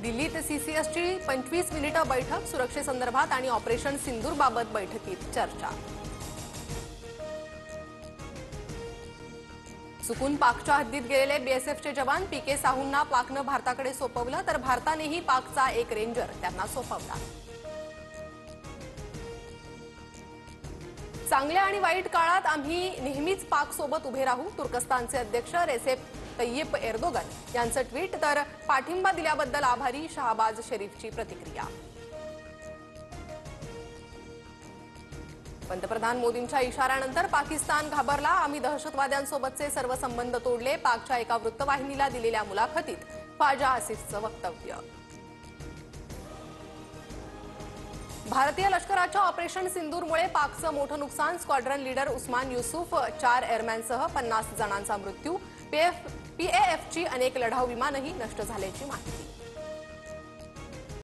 दिल्लीत सीसीएसची 25 मिनिटं बैठक, सुरक्षेसंदर्भात आणि ऑपरेशन सिंदूरबाबत बैठकीत चर्चा। चुकून पाकच्या हद्दीत गेलेले बीएसएफचे जवान पीके साहूंना पाकनं भारताकडे सोपवलं, तर भारतानेही पाकचा एक रेंजर त्यांना सोपवला। चांगल्या आणि वाईट काळात आम्ही नेहमीच पाकसोबत उभे राहू, तुर्कस्तानचे अध्यक्ष रेसेप तय्यिप एर्दोगन यांचं ट्विट, तर पाठिंबा दिल्याबद्दल आभारी शहबाज शरीफची प्रतिक्रिया। पंतप्रधान मोदींच्या इशाऱ्यानंतर पाकिस्तान घाबरला, आम्ही दहशतवाद्यांसोबतचे सर्व संबंध तोडले, पाकच्या एका वृत्तवाहिनीला दिलेल्या मुलाखतीत ख्वाजा आसिफचं वक्तव्य। भारतीय लष्कराच्या ऑपरेशन सिंदूरमुळे पाकचं मोठं नुकसान, स्क्वॉड्रन लीडर उस्मान युसूफ 4 एअरमॅनसह 50 जणांचा मृत्यू, पीएएफची अनेक लढाऊ विमानही नष्ट झाल्याची माहिती।